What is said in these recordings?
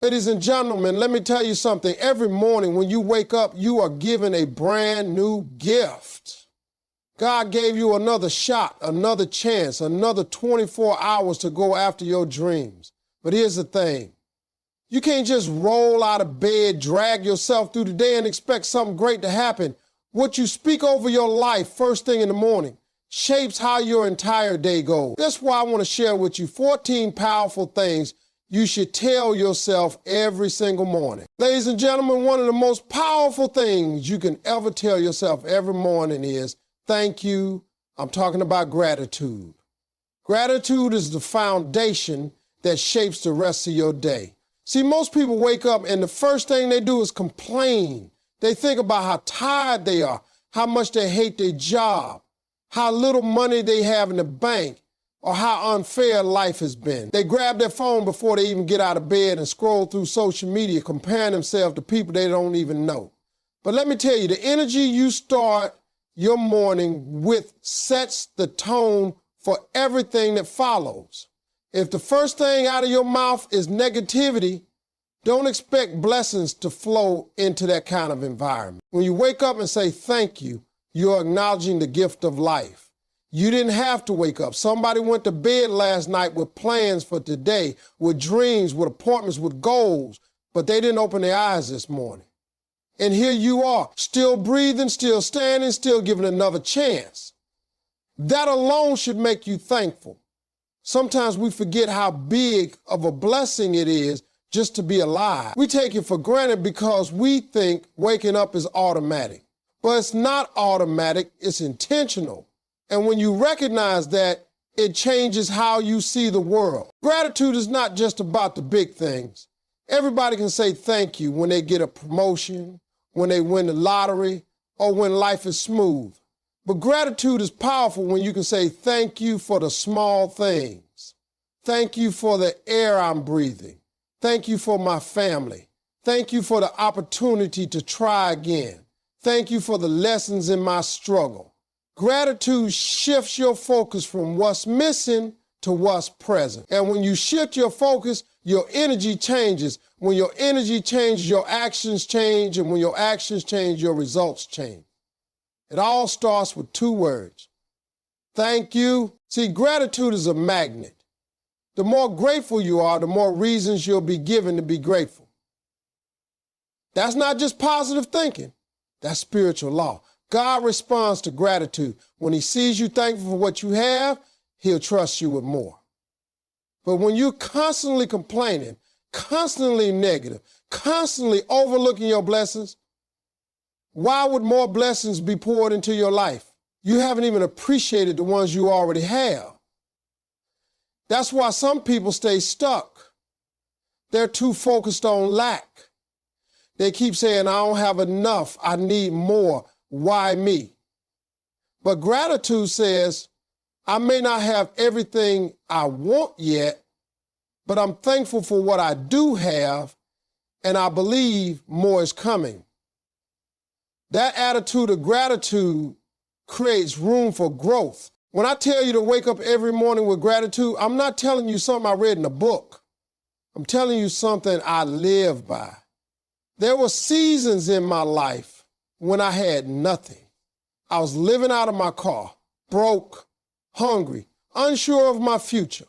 Ladies and gentlemen, let me tell you something. Every morning when you wake up, you are given a brand new gift. God gave you another shot, another chance, another 24 hours to go after your dreams. But here's the thing. You can't just roll out of bed, drag yourself through the day and expect something great to happen. What you speak over your life first thing in the morning shapes how your entire day goes. That's why I want to share with you 14 powerful things you should tell yourself every single morning. Ladies and gentlemen, one of the most powerful things you can ever tell yourself every morning is, thank you. I'm talking about gratitude. Gratitude is the foundation that shapes the rest of your day. See, most people wake up and the first thing they do is complain. They think about how tired they are, how much they hate their job, how little money they have in the bank, or how unfair life has been. They grab their phone before they even get out of bed and scroll through social media, comparing themselves to people they don't even know. But let me tell you, the energy you start your morning with sets the tone for everything that follows. If the first thing out of your mouth is negativity, don't expect blessings to flow into that kind of environment. When you wake up and say thank you, you're acknowledging the gift of life. You didn't have to wake up. Somebody went to bed last night with plans for today, with dreams, with appointments, with goals, but they didn't open their eyes this morning. And here you are, still breathing, still standing, still given another chance. That alone should make you thankful. Sometimes we forget how big of a blessing it is just to be alive. We take it for granted because we think waking up is automatic. But it's not automatic, it's intentional. And when you recognize that, it changes how you see the world. Gratitude is not just about the big things. Everybody can say thank you when they get a promotion, when they win the lottery, or when life is smooth. But gratitude is powerful when you can say thank you for the small things. Thank you for the air I'm breathing. Thank you for my family. Thank you for the opportunity to try again. Thank you for the lessons in my struggle. Gratitude shifts your focus from what's missing to what's present. And when you shift your focus, your energy changes. When your energy changes, your actions change. And when your actions change, your results change. It all starts with two words. Thank you. See, gratitude is a magnet. The more grateful you are, the more reasons you'll be given to be grateful. That's not just positive thinking. That's spiritual law. God responds to gratitude. When he sees you thankful for what you have, he'll trust you with more. But when you're constantly complaining, constantly negative, constantly overlooking your blessings, why would more blessings be poured into your life? You haven't even appreciated the ones you already have. That's why some people stay stuck. They're too focused on lack. They keep saying, I don't have enough, I need more. Why me? But gratitude says, I may not have everything I want yet, but I'm thankful for what I do have, and I believe more is coming. That attitude of gratitude creates room for growth. When I tell you to wake up every morning with gratitude, I'm not telling you something I read in a book. I'm telling you something I live by. There were seasons in my life when I had nothing. I was living out of my car, broke, hungry, unsure of my future.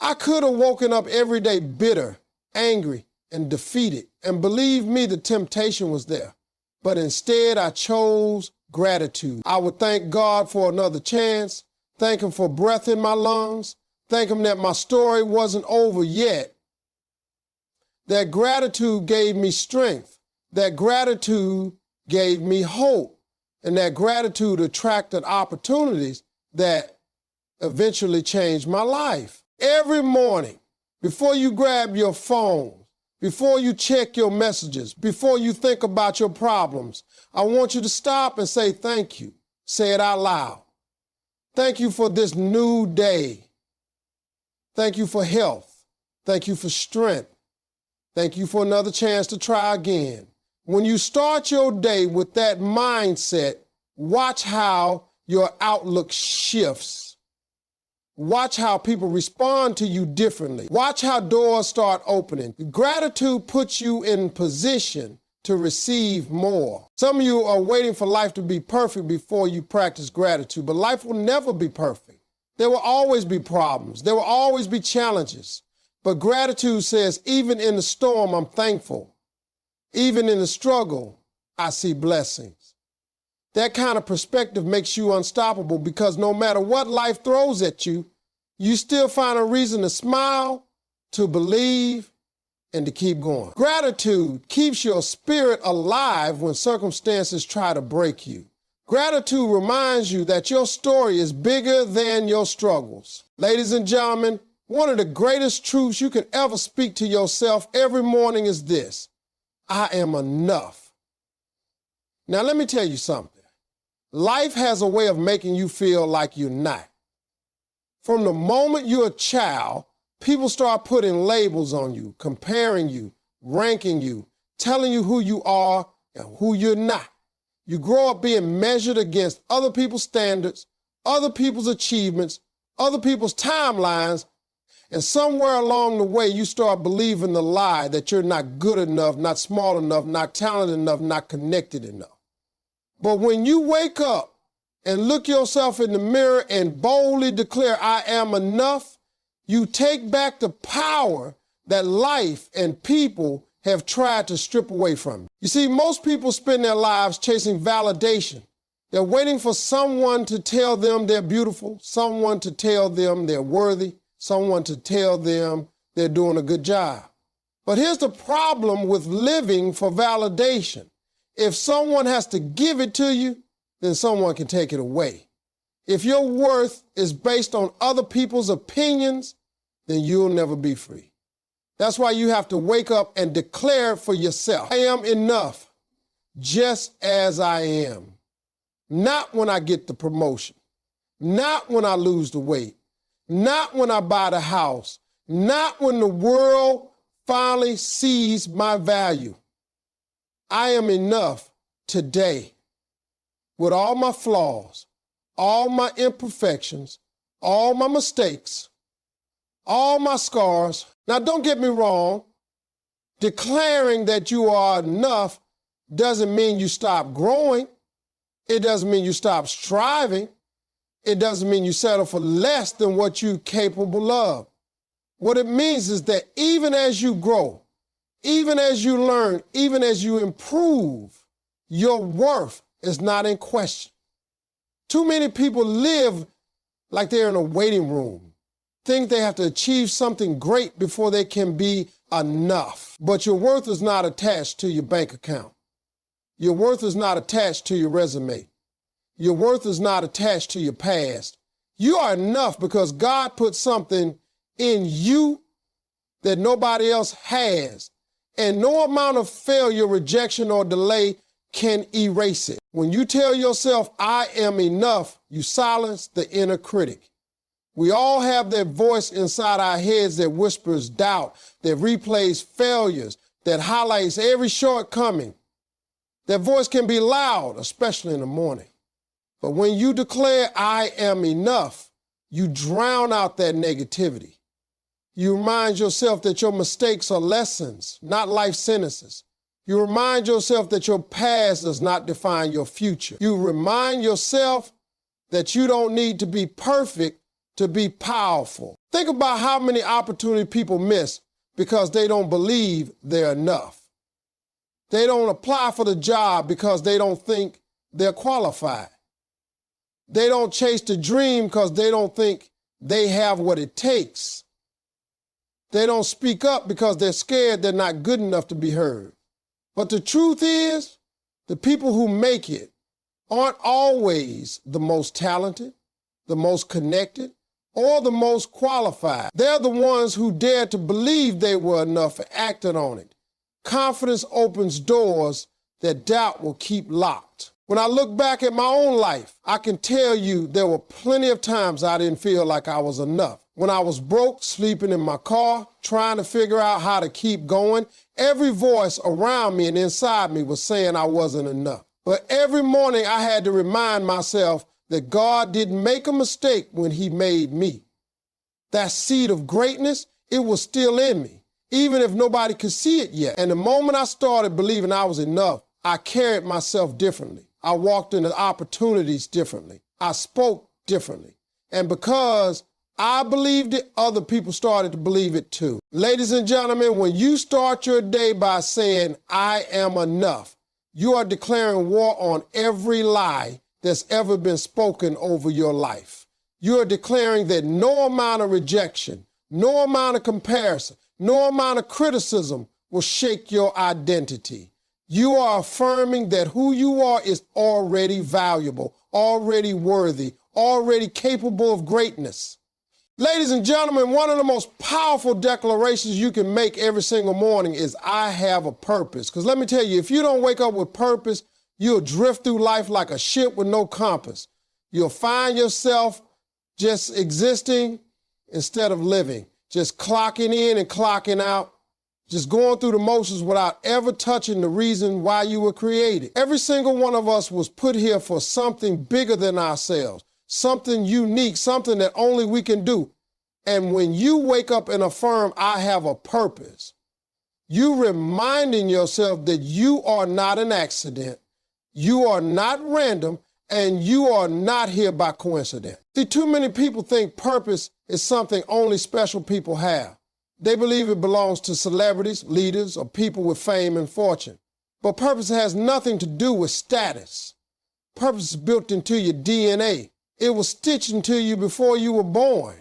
I could have woken up every day bitter, angry, and defeated. And believe me, the temptation was there. But instead, I chose gratitude. I would thank God for another chance, thank him for breath in my lungs, thank him that my story wasn't over yet. That gratitude gave me strength. That gratitude gave me hope, and that gratitude attracted opportunities that eventually changed my life. Every morning, before you grab your phone, before you check your messages, before you think about your problems, I want you to stop and say thank you. Say it out loud. Thank you for this new day. Thank you for health. Thank you for strength. Thank you for another chance to try again. When you start your day with that mindset, watch how your outlook shifts. Watch how people respond to you differently. Watch how doors start opening. Gratitude puts you in position to receive more. Some of you are waiting for life to be perfect before you practice gratitude, but life will never be perfect. There will always be problems. There will always be challenges. But gratitude says, even in the storm, I'm thankful. Even in the struggle, I see blessings. That kind of perspective makes you unstoppable because no matter what life throws at you, you still find a reason to smile, to believe, and to keep going. Gratitude keeps your spirit alive when circumstances try to break you. Gratitude reminds you that your story is bigger than your struggles. Ladies and gentlemen, one of the greatest truths you can ever speak to yourself every morning is this: I am enough. Now, let me tell you something. Life has a way of making you feel like you're not. From the moment you're a child, people start putting labels on you, comparing you, ranking you, telling you who you are and who you're not. You grow up being measured against other people's standards, other people's achievements, other people's timelines, and somewhere along the way, you start believing the lie that you're not good enough, not smart enough, not talented enough, not connected enough. But when you wake up and look yourself in the mirror and boldly declare, I am enough, you take back the power that life and people have tried to strip away from you. You see, most people spend their lives chasing validation. They're waiting for someone to tell them they're beautiful, someone to tell them they're worthy, someone to tell them they're doing a good job. But here's the problem with living for validation. If someone has to give it to you, then someone can take it away. If your worth is based on other people's opinions, then you'll never be free. That's why you have to wake up and declare for yourself, I am enough just as I am. Not when I get the promotion, not when I lose the weight, not when I buy the house, not when the world finally sees my value. I am enough today with all my flaws, all my imperfections, all my mistakes, all my scars. Now, don't get me wrong. Declaring that you are enough doesn't mean you stop growing. It doesn't mean you stop striving. It doesn't mean you settle for less than what you're capable of. What it means is that even as you grow, even as you learn, even as you improve, your worth is not in question. Too many people live like they're in a waiting room, think they have to achieve something great before they can be enough. But your worth is not attached to your bank account. Your worth is not attached to your resume. Your worth is not attached to your past. You are enough because God put something in you that nobody else has. And no amount of failure, rejection, or delay can erase it. When you tell yourself, I am enough, you silence the inner critic. We all have that voice inside our heads that whispers doubt, that replays failures, that highlights every shortcoming. That voice can be loud, especially in the morning. But when you declare, I am enough, you drown out that negativity. You remind yourself that your mistakes are lessons, not life sentences. You remind yourself that your past does not define your future. You remind yourself that you don't need to be perfect to be powerful. Think about how many opportunities people miss because they don't believe they're enough. They don't apply for the job because they don't think they're qualified. They don't chase the dream because they don't think they have what it takes. They don't speak up because they're scared they're not good enough to be heard. But the truth is, the people who make it aren't always the most talented, the most connected, or the most qualified. They're the ones who dared to believe they were enough and acted on it. Confidence opens doors that doubt will keep locked. When I look back at my own life, I can tell you there were plenty of times I didn't feel like I was enough. When I was broke, sleeping in my car, trying to figure out how to keep going, every voice around me and inside me was saying I wasn't enough. But every morning I had to remind myself that God didn't make a mistake when he made me. That seed of greatness, it was still in me, even if nobody could see it yet. And the moment I started believing I was enough, I carried myself differently. I walked into opportunities differently. I spoke differently. And because I believed it, other people started to believe it too. Ladies and gentlemen, when you start your day by saying, I am enough, you are declaring war on every lie that's ever been spoken over your life. You are declaring that no amount of rejection, no amount of comparison, no amount of criticism will shake your identity. You are affirming that who you are is already valuable, already worthy, already capable of greatness. Ladies and gentlemen, one of the most powerful declarations you can make every single morning is, I have a purpose. Because let me tell you, if you don't wake up with purpose, you'll drift through life like a ship with no compass. You'll find yourself just existing instead of living, just clocking in and clocking out, just going through the motions without ever touching the reason why you were created. Every single one of us was put here for something bigger than ourselves, something unique, something that only we can do. And when you wake up and affirm, I have a purpose, you reminding yourself that you are not an accident, you are not random, and you are not here by coincidence. See, too many people think purpose is something only special people have. They believe it belongs to celebrities, leaders, or people with fame and fortune. But purpose has nothing to do with status. Purpose is built into your DNA. It was stitched into you before you were born.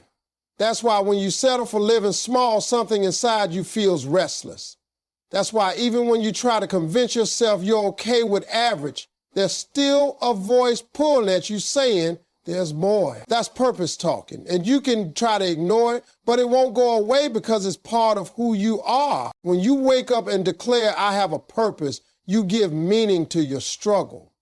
That's why when you settle for living small, something inside you feels restless. That's why even when you try to convince yourself you're okay with average, there's still a voice pulling at you saying, there's more. That's purpose talking. And you can try to ignore it, but it won't go away because it's part of who you are. When you wake up and declare, I have a purpose, you give meaning to your struggle.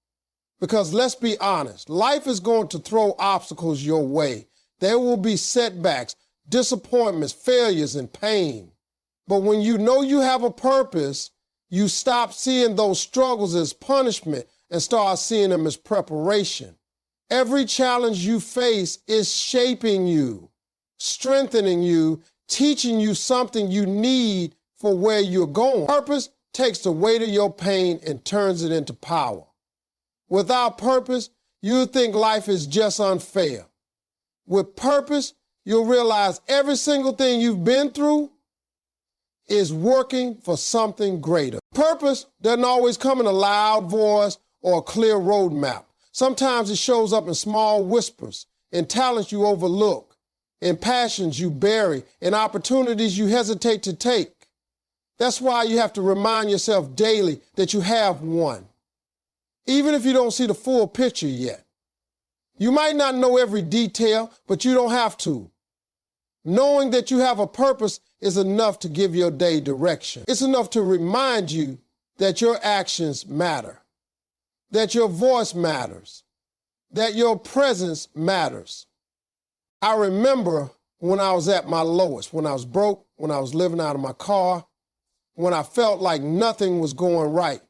Because let's be honest, life is going to throw obstacles your way. There will be setbacks, disappointments, failures, and pain. But when you know you have a purpose, you stop seeing those struggles as punishment and start seeing them as preparation. Every challenge you face is shaping you, strengthening you, teaching you something you need for where you're going. Purpose takes the weight of your pain and turns it into power. Without purpose, you think life is just unfair. With purpose, you'll realize every single thing you've been through is working for something greater. Purpose doesn't always come in a loud voice or a clear roadmap. Sometimes it shows up in small whispers, in talents you overlook, in passions you bury, in opportunities you hesitate to take. That's why you have to remind yourself daily that you have one, even if you don't see the full picture yet. You might not know every detail, but you don't have to. Knowing that you have a purpose is enough to give your day direction. It's enough to remind you that your actions matter, that your voice matters, that your presence matters. I remember when I was at my lowest, when I was broke, when I was living out of my car, when I felt like nothing was going right.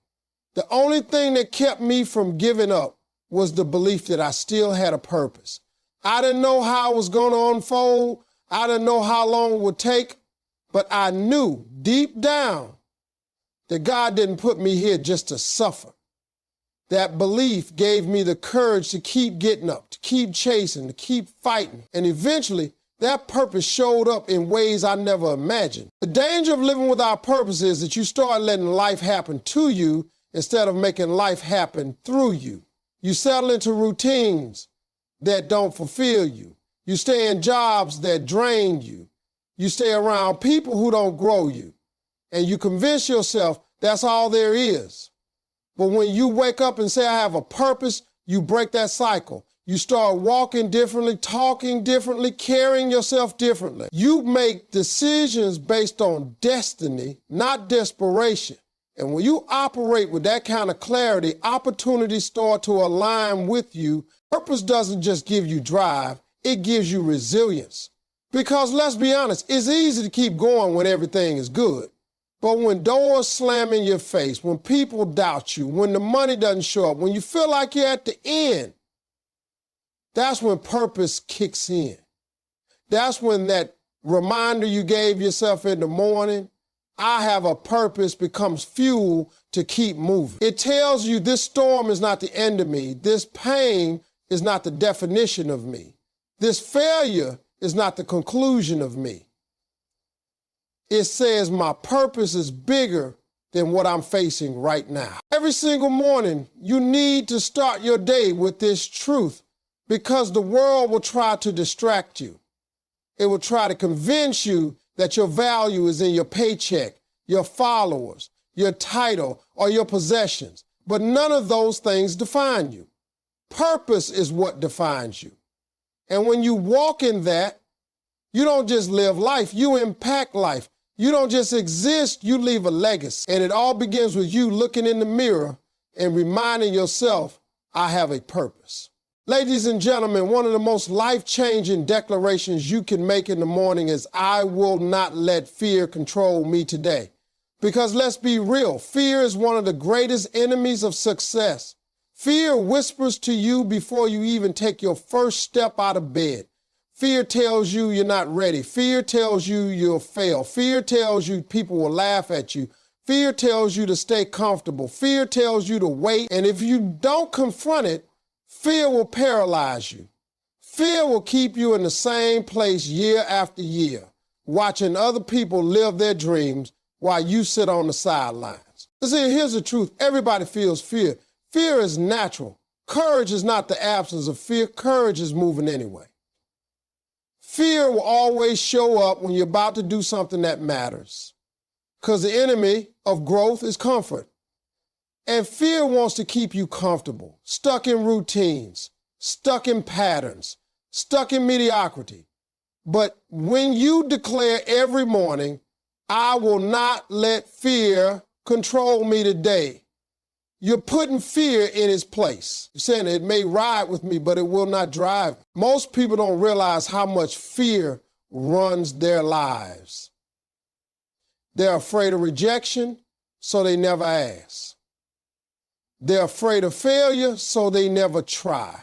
The only thing that kept me from giving up was the belief that I still had a purpose. I didn't know how it was going to unfold. I didn't know how long it would take, but I knew deep down that God didn't put me here just to suffer. That belief gave me the courage to keep getting up, to keep chasing, to keep fighting. And eventually, that purpose showed up in ways I never imagined. The danger of living without purpose is that you start letting life happen to you instead of making life happen through you. You settle into routines that don't fulfill you. You stay in jobs that drain you. You stay around people who don't grow you. And you convince yourself that's all there is. But when you wake up and say, I have a purpose, you break that cycle. You start walking differently, talking differently, carrying yourself differently. You make decisions based on destiny, not desperation. And when you operate with that kind of clarity, opportunities start to align with you. Purpose doesn't just give you drive, it gives you resilience. Because let's be honest, it's easy to keep going when everything is good. But when doors slam in your face, when people doubt you, when the money doesn't show up, when you feel like you're at the end, that's when purpose kicks in. That's when that reminder you gave yourself in the morning, I have a purpose, becomes fuel to keep moving. It tells you this storm is not the end of me. This pain is not the definition of me. This failure is not the conclusion of me. It says my purpose is bigger than what I'm facing right now. Every single morning, you need to start your day with this truth because the world will try to distract you. It will try to convince you that your value is in your paycheck, your followers, your title, or your possessions. But none of those things define you. Purpose is what defines you. And when you walk in that, you don't just live life, you impact life. You don't just exist, you leave a legacy. And it all begins with you looking in the mirror and reminding yourself, I have a purpose. Ladies and gentlemen, one of the most life-changing declarations you can make in the morning is, I will not let fear control me today. Because let's be real, fear is one of the greatest enemies of success. Fear whispers to you before you even take your first step out of bed. Fear tells you you're not ready. Fear tells you you'll fail. Fear tells you people will laugh at you. Fear tells you to stay comfortable. Fear tells you to wait. And if you don't confront it, fear will paralyze you. Fear will keep you in the same place year after year, watching other people live their dreams while you sit on the sidelines. See, here's the truth. Everybody feels fear. Fear is natural. Courage is not the absence of fear. Courage is moving anyway. Fear will always show up when you're about to do something that matters, because the enemy of growth is comfort. And fear wants to keep you comfortable, stuck in routines, stuck in patterns, stuck in mediocrity. But when you declare every morning, I will not let fear control me today, you're putting fear in its place. You're saying it may ride with me, but it will not drive. Most people don't realize how much fear runs their lives. They're afraid of rejection, so they never ask. They're afraid of failure, so they never try.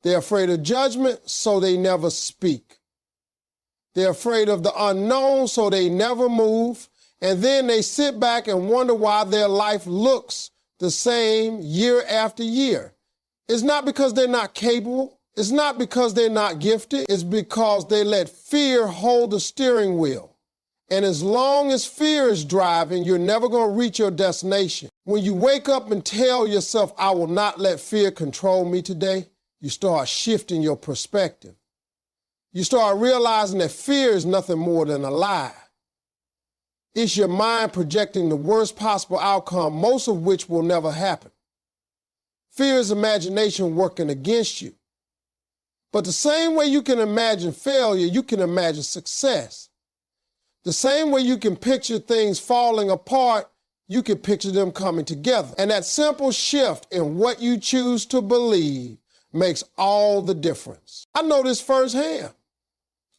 They're afraid of judgment, so they never speak. They're afraid of the unknown, so they never move. And then they sit back and wonder why their life looks the same year after year. It's not because they're not capable. It's not because they're not gifted. It's because they let fear hold the steering wheel. And as long as fear is driving, you're never going to reach your destination. When you wake up and tell yourself, I will not let fear control me today, you start shifting your perspective. You start realizing that fear is nothing more than a lie. It's your mind projecting the worst possible outcome, most of which will never happen. Fear is imagination working against you. But the same way you can imagine failure, you can imagine success. The same way you can picture things falling apart, you can picture them coming together. And that simple shift in what you choose to believe makes all the difference. I know this firsthand.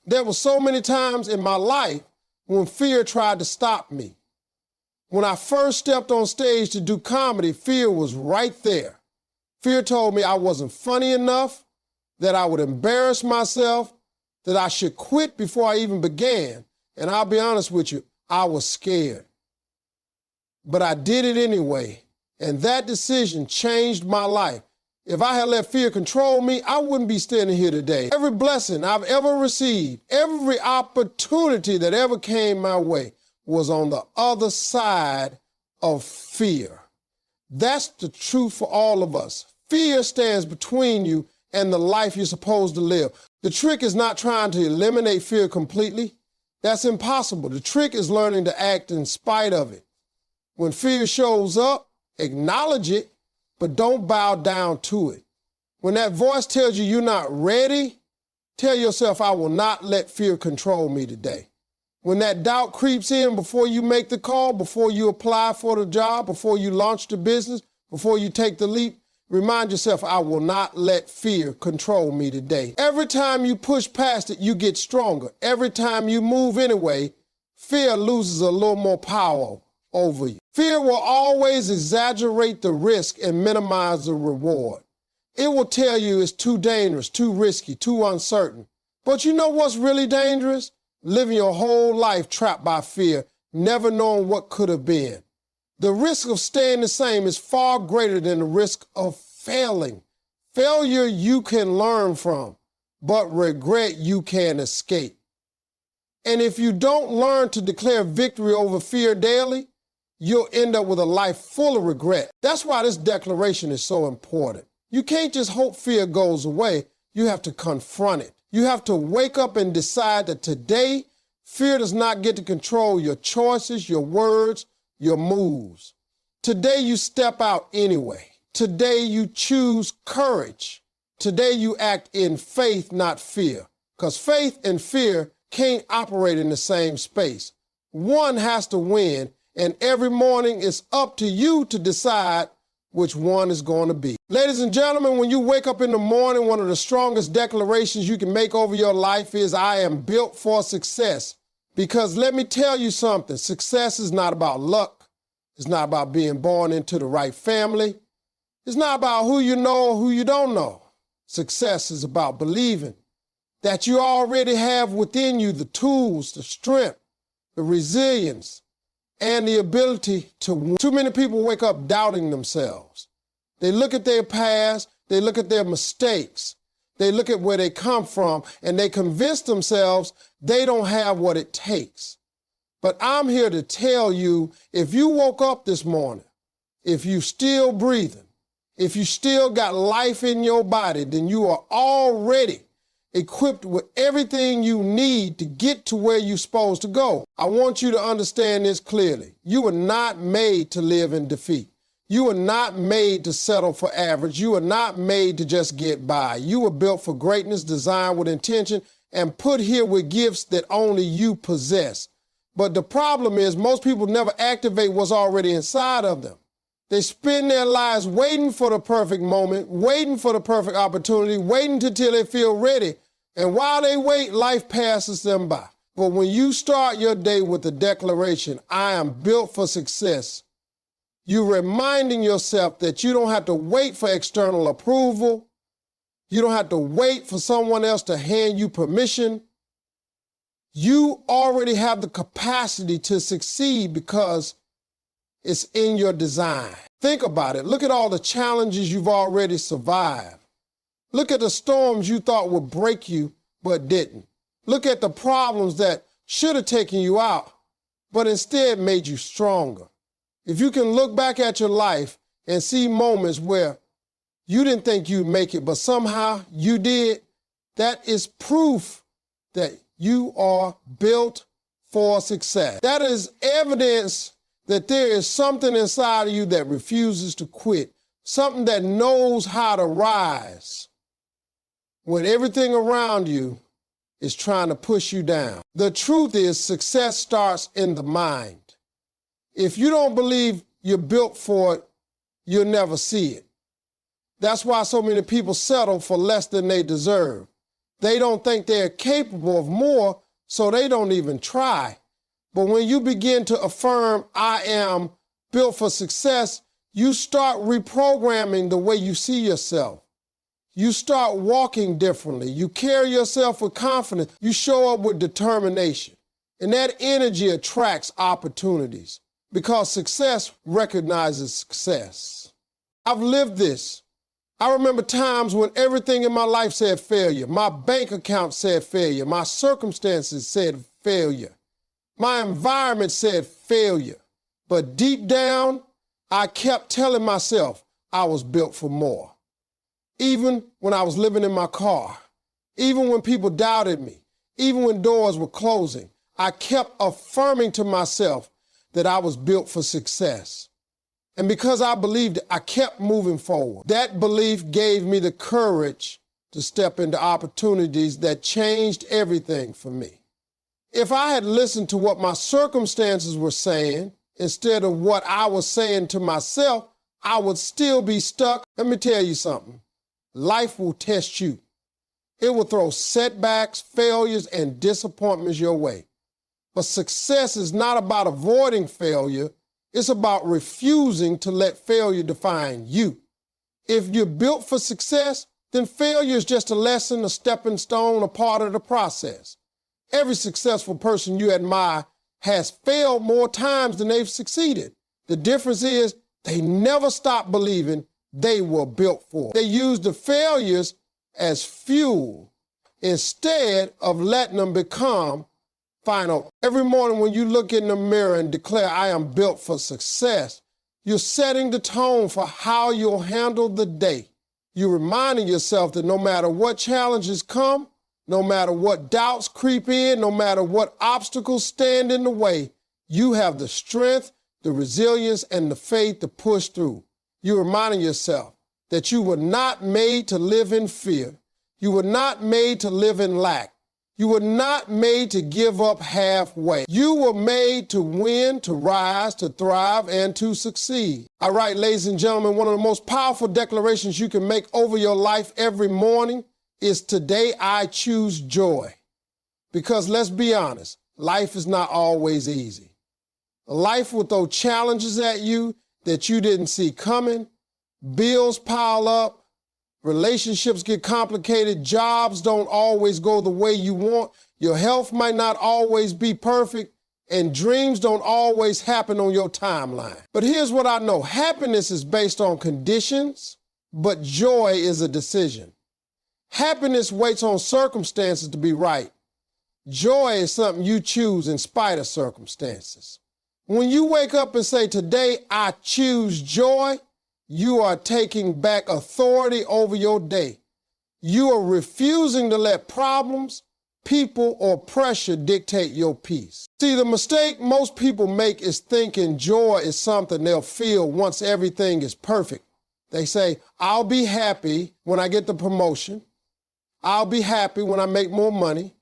There were so many times in my life when fear tried to stop me. When I first stepped on stage to do comedy, fear was right there. Fear told me I wasn't funny enough, that I would embarrass myself, that I should quit before I even began. And I'll be honest with you, I was scared. But I did it anyway, and that decision changed my life. If I had let fear control me, I wouldn't be standing here today. Every blessing I've ever received, every opportunity that ever came my way was on the other side of fear. That's the truth for all of us. Fear stands between you and the life you're supposed to live. The trick is not trying to eliminate fear completely. That's impossible. The trick is learning to act in spite of it. When fear shows up, acknowledge it, but don't bow down to it. When that voice tells you you're not ready, tell yourself, I will not let fear control me today. When that doubt creeps in before you make the call, before you apply for the job, before you launch the business, before you take the leap, remind yourself, I will not let fear control me today. Every time you push past it, you get stronger. Every time you move anyway, fear loses a little more power over you. Fear will always exaggerate the risk and minimize the reward. It will tell you it's too dangerous, too risky, too uncertain. But you know what's really dangerous? Living your whole life trapped by fear, never knowing what could have been. The risk of staying the same is far greater than the risk of failing. Failure you can learn from, but regret you can escape. And if you don't learn to declare victory over fear daily, you'll end up with a life full of regret. That's why this declaration is so important. You can't just hope fear goes away. You have to confront it. You have to wake up and decide that today, fear does not get to control your choices, your words, your moves. Today you step out anyway. Today you choose courage. Today you act in faith, not fear. Because faith and fear can't operate in the same space. One has to win, and every morning it's up to you to decide which one is going to be. Ladies and gentlemen, when you wake up in the morning, one of the strongest declarations you can make over your life is, I am built for success. Because let me tell you something, success is not about luck. It's not about being born into the right family. It's not about who you know or who you don't know. Success is about believing that you already have within you the tools, the strength, the resilience, and the ability to win. Too many people wake up doubting themselves. They look at their past, they look at their mistakes, they look at where they come from, and they convince themselves they don't have what it takes. But I'm here to tell you, if you woke up this morning, if you still breathing, if you still got life in your body, then you are already equipped with everything you need to get to where you're supposed to go. I want you to understand this clearly. You were not made to live in defeat. You were not made to settle for average. You were not made to just get by. You were built for greatness, designed with intention, and put here with gifts that only you possess. But the problem is most people never activate what's already inside of them. They spend their lives waiting for the perfect moment, waiting for the perfect opportunity, waiting until they feel ready. And while they wait, life passes them by. But when you start your day with the declaration, I am built for success, you're reminding yourself that you don't have to wait for external approval. You don't have to wait for someone else to hand you permission. You already have the capacity to succeed because it's in your design. Think about it. Look at all the challenges you've already survived. Look at the storms you thought would break you, but didn't. Look at the problems that should have taken you out, but instead made you stronger. If you can look back at your life and see moments where you didn't think you'd make it, but somehow you did, that is proof that you are built for success. That is evidence that there is something inside of you that refuses to quit, something that knows how to rise when everything around you is trying to push you down. The truth is, success starts in the mind. If you don't believe you're built for it, you'll never see it. That's why so many people settle for less than they deserve. They don't think they're capable of more, so they don't even try. But when you begin to affirm, I am built for success, you start reprogramming the way you see yourself. You start walking differently. You carry yourself with confidence. You show up with determination. And that energy attracts opportunities because success recognizes success. I've lived this. I remember times when everything in my life said failure. My bank account said failure. My circumstances said failure. My environment said failure. But deep down, I kept telling myself I was built for more. Even when I was living in my car, even when people doubted me, even when doors were closing, I kept affirming to myself that I was built for success. And because I believed it, I kept moving forward. That belief gave me the courage to step into opportunities that changed everything for me. If I had listened to what my circumstances were saying instead of what I was saying to myself, I would still be stuck. Let me tell you something. Life will test you. It will throw setbacks, failures, and disappointments your way. But success is not about avoiding failure. It's about refusing to let failure define you. If you're built for success, then failure is just a lesson, a stepping stone, a part of the process. Every successful person you admire has failed more times than they've succeeded. The difference is they never stop believing they were built for it. They use the failures as fuel instead of letting them become final. Every morning when you look in the mirror and declare, I am built for success, you're setting the tone for how you'll handle the day. You're reminding yourself that no matter what challenges come, no matter what doubts creep in, no matter what obstacles stand in the way, you have the strength, the resilience, and the faith to push through. You're reminding yourself that you were not made to live in fear. You were not made to live in lack. You were not made to give up halfway. You were made to win, to rise, to thrive, and to succeed. All right, ladies and gentlemen, one of the most powerful declarations you can make over your life every morning is, today I choose joy. Because let's be honest, life is not always easy. Life will throw challenges at you that you didn't see coming. Bills pile up. Relationships get complicated. Jobs don't always go the way you want. Your health might not always be perfect. And dreams don't always happen on your timeline. But here's what I know. Happiness is based on conditions, but joy is a decision. Happiness waits on circumstances to be right. Joy is something you choose in spite of circumstances. When you wake up and say, today I choose joy, you are taking back authority over your day. You are refusing to let problems, people, or pressure dictate your peace. See, the mistake most people make is thinking joy is something they'll feel once everything is perfect. They say, I'll be happy when I get the promotion. I'll be happy when I make more money.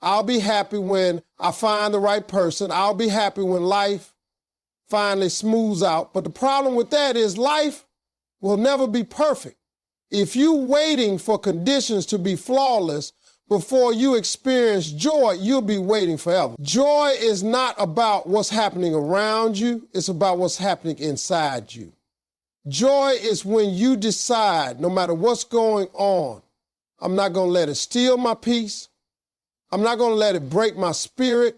I'll be happy when I find the right person. I'll be happy when life finally smooths out. But the problem with that is life will never be perfect. If you're waiting for conditions to be flawless before you experience joy, you'll be waiting forever. Joy is not about what's happening around you. It's about what's happening inside you. Joy is when you decide, no matter what's going on, I'm not going to let it steal my peace. I'm not going to let it break my spirit.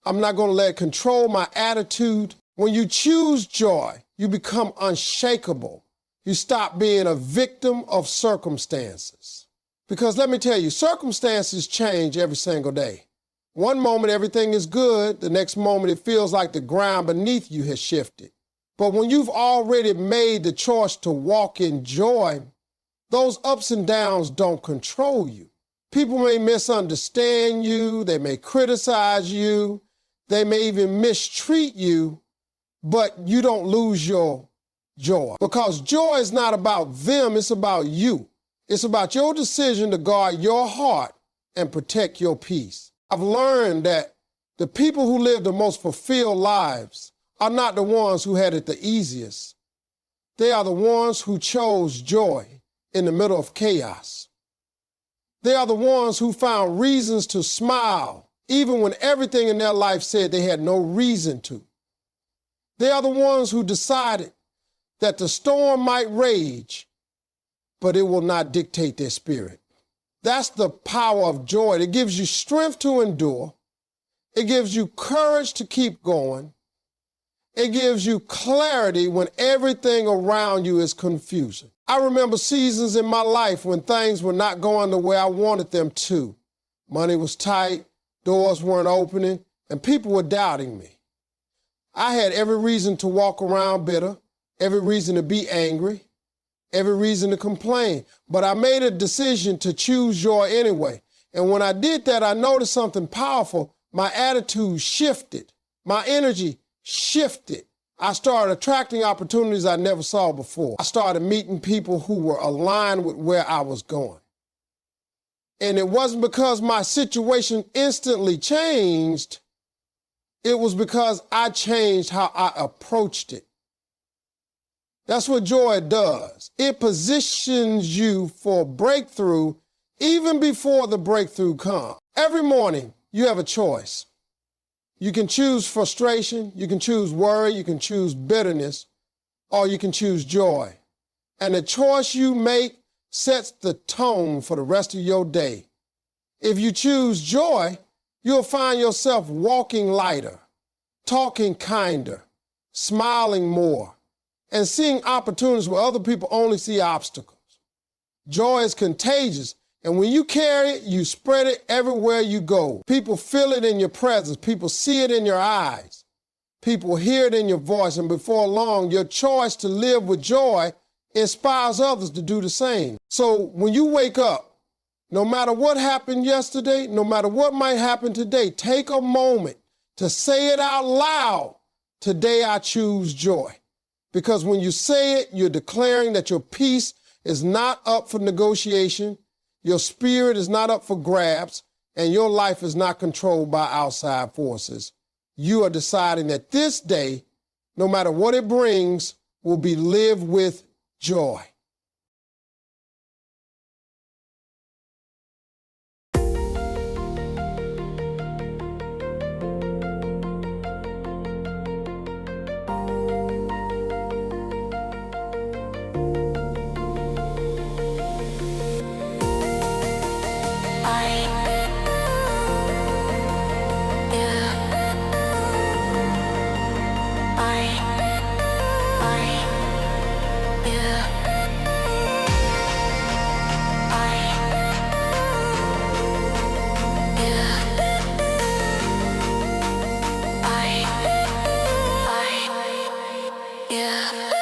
I'm not going to let it control my attitude. When you choose joy, you become unshakable. You stop being a victim of circumstances. Because let me tell you, circumstances change every single day. One moment everything is good, the next moment it feels like the ground beneath you has shifted. But when you've already made the choice to walk in joy, those ups and downs don't control you. People may misunderstand you, they may criticize you, they may even mistreat you, but you don't lose your joy. Because joy is not about them, it's about you. It's about your decision to guard your heart and protect your peace. I've learned that the people who live the most fulfilled lives are not the ones who had it the easiest. They are the ones who chose joy in the middle of chaos. They are the ones who found reasons to smile, even when everything in their life said they had no reason to. They are the ones who decided that the storm might rage, but it will not dictate their spirit. That's the power of joy. It gives you strength to endure. It gives you courage to keep going. It gives you clarity when everything around you is confusing. I remember seasons in my life when things were not going the way I wanted them to. Money was tight, doors weren't opening, and people were doubting me. I had every reason to walk around bitter, every reason to be angry, every reason to complain. But I made a decision to choose joy anyway. And when I did that, I noticed something powerful. My attitude shifted. My energy shifted. I started attracting opportunities I never saw before. I started meeting people who were aligned with where I was going. And it wasn't because my situation instantly changed. It was because I changed how I approached it. That's what joy does. It positions you for breakthrough even before the breakthrough comes. Every morning, you have a choice. You can choose frustration, you can choose worry, you can choose bitterness, or you can choose joy. And the choice you make sets the tone for the rest of your day. If you choose joy, you'll find yourself walking lighter, talking kinder, smiling more, and seeing opportunities where other people only see obstacles. Joy is contagious, and when you carry it, you spread it everywhere you go. People feel it in your presence. People see it in your eyes. People hear it in your voice, and before long, your choice to live with joy inspires others to do the same. So when you wake up, no matter what happened yesterday, no matter what might happen today, take a moment to say it out loud. Today I choose joy. Because when you say it, you're declaring that your peace is not up for negotiation, your spirit is not up for grabs, and your life is not controlled by outside forces. You are deciding that this day, no matter what it brings, will be lived with joy. Yeah.